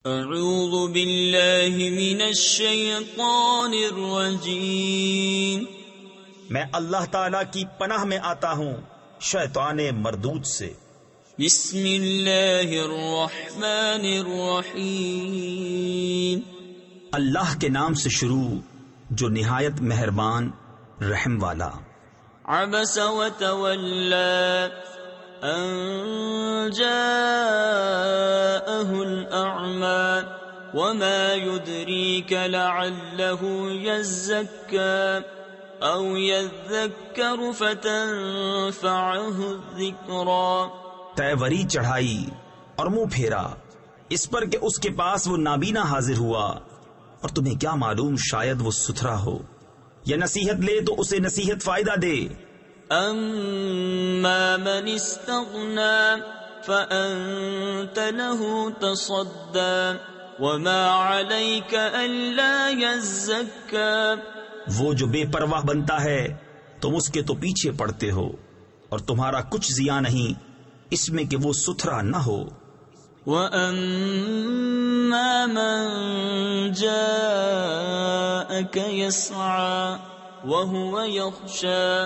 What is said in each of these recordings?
اعوذ باللہ من الشیطان الرجیم، میں اللہ تعالیٰ کی پناہ میں آتا ہوں شیطان مردود سے۔ بسم اللہ الرحمن الرحیم، اللہ کے نام سے شروع جو نہایت مہربان رحم والا۔ عبس وتولی ان جاءه الأعمى وما يدريك لعله يزكى أو يذكر فتنفعه الذكرى۔ تیوری چڑھائی اور منہ پھیرا اس پر کہ اس کے پاس وہ نابینا حاضر ہوا، اور تمہیں کیا معلوم شاید وہ ستھرا ہو، یا نصیحت لے تو اسے نصیحت فائدہ دے۔ اما من استغنى فأنت له تصدى وما عليك ألا يزكى۔ وہ جو بے پرواہ بنتا ہے تم اس کے تو پیچھے پڑتے ہو، اور تمہارا کچھ ضیاع نہیں اس میں کہ وہ ستھرا نہ ہو۔ وَأَمَّا مَن جَاءَكَ يَسْعَى وَهُوَ يَخْشَى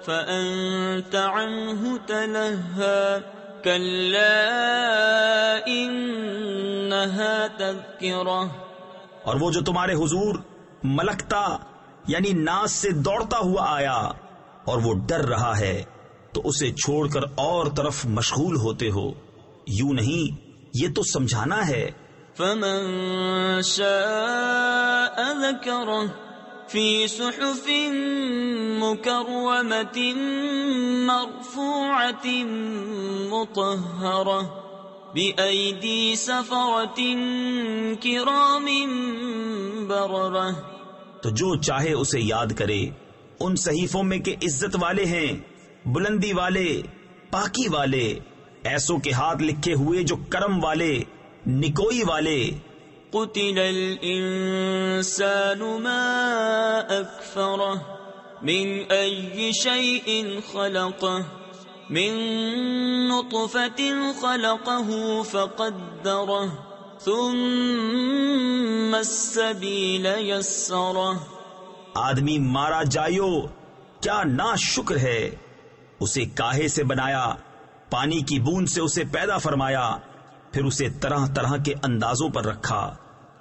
فَأَنْتَ عَنْهُ تَلَهَّى كَلَّا إِنَّهَا تَذْكِرَةٌ۔ اور وہ جو تمہارے حضور ملکتا یعنی ناز سے دوڑتا ہوا آیا اور وہ ڈر رہا ہے تو اسے چھوڑ کر اور طرف مشغول ہوتے ہو، یوں نہیں یہ تو سمجھانا ہے۔ فَمَن شَاءَ ذَكَرَهُ فِي صُحُفٍ مُكَرَّمَةٍ مَّرْفُوعَةٍ مُطَهَّرَةٍ بِأَيْدِي سَفَرَةٍ كِرَامٍ بَرَرَةٍ۔ تو جو چاہے اسے یاد کرے ان صحیفوں میں کہ عزت والے ہیں، بلندی والے، پاکی والے، ایسوں کے ہاتھ لکھے ہوئے جو کرم والے، نکوئی والے۔ قتل الانسان ما اکفرہ من ای شیء خلقہ من نطفۃ خلقہ فقدرہ ثم السبیل یسرہ۔ آدمی مارا جائیو کیا نا شکر ہے، اسے کاہے سے بنایا، پانی کی بوند سے اسے پیدا فرمایا، پھر اسے طرح طرح کے اندازوں پر رکھا،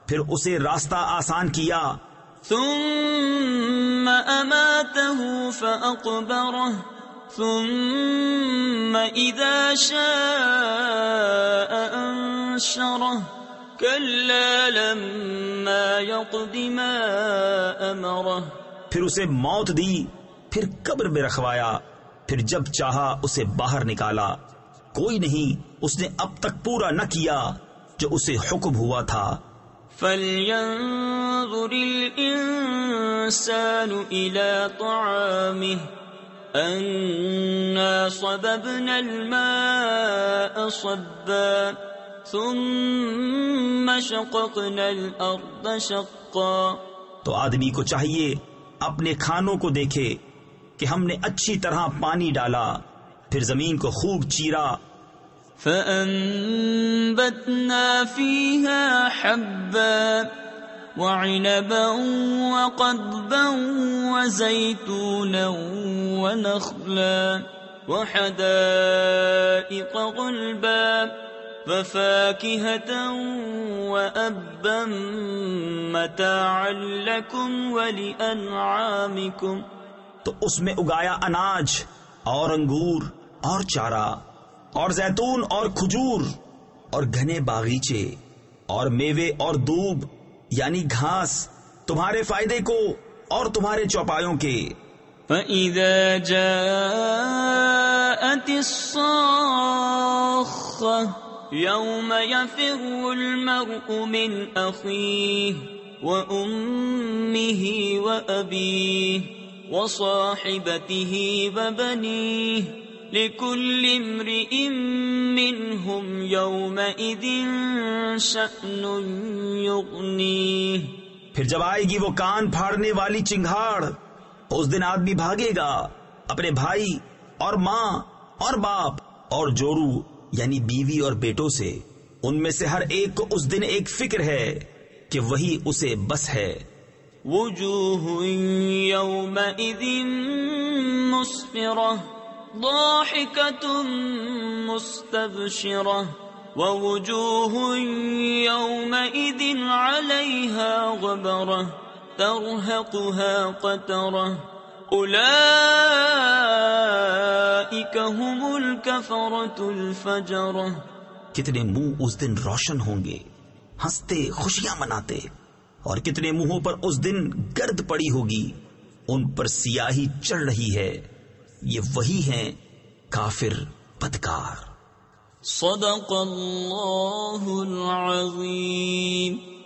پھر اسے راستہ آسان کیا۔ ثم اماتہ فاقبرہ ثم اذا شاء انشرہ کلا لما یقض ما امرہ۔ پھر اسے موت دی، پھر قبر میں رکھوایا، پھر جب چاہا اسے باہر نکالا، کوئی نہیں اس نے اب تک پورا نہ کیا جو اسے حکم ہوا تھا۔ فَلْيَنظُرِ الْإِنسَانُ إِلَى طَعَامِهِ أَنَّا صَبَبْنَا الْمَاءَ صَبًّا ثُمَّ شَقَقْنَا الْأَرْضَ شَقًّا۔ تو آدمی کو چاہیے اپنے کھانوں کو دیکھے کہ ہم نے اچھی طرح پانی ڈالا، پھر زمین کو خوب چیرا۔ فَأَنبَتْنَا فِيهَا حَبًّا وَعِنَبًا وَقَضْبًا وَزَيْتُونًا وَنَخْلًا وَحَدَائِقَ غُلْبًا وَفَاكِهَةً وَأَبًّا مَّتَاعًا لَّكُمْ وَلِأَنْعَامِكُمْ۔ تو اس میں اگایا اناج اور انگور اور چارہ اور زیتون اور کھجور اور گھنے باغیچے اور میوے اور دوب یعنی گھاس تمہارے فائدے کو اور تمہارے چوپایوں کے۔ فَإِذَا جَاءَتِ الصَّاخَّةُ يَوْمَ يَفِرُّ الْمَرْءُ مِنْ أَخِيهِ وَأُمِّهِ وَأَبِيهِ وَصَاحِبَتِهِ وَبَنِيهِ لِكُلِّ امْرِئٍ مِّنْهُمْ يَوْمَئِذٍ شَأْنٌ يُغْنِيهِ۔ پھر جب آئے گی وہ کان پھاڑنے والی چنگھاڑ، اس دن آدمی بھاگے گا اپنے بھائی اور ماں اور باپ اور جورو یعنی بیوی اور بیٹوں سے، ان میں سے ہر ایک کو اس دن ایک فکر ہے کہ وہی اسے بس ہے. وجوہ یومئذ مسفرہ ضاحکۃ مستبشرہ ووجوہ یومئذ علیہا غبرہ ترہقہا قترہ اولئک هم الکفرۃ الفجرہ. کتنے منہ اس دن روشن ہوں گے ہنستے خوشیاں مناتے، اور کتنے منہوں پر اس دن گرد پڑی ہوگی، ان پر سیاہی چڑھ رہی ہے. یہ وہی ہیں کافر بدکار. صدق اللہ العظیم.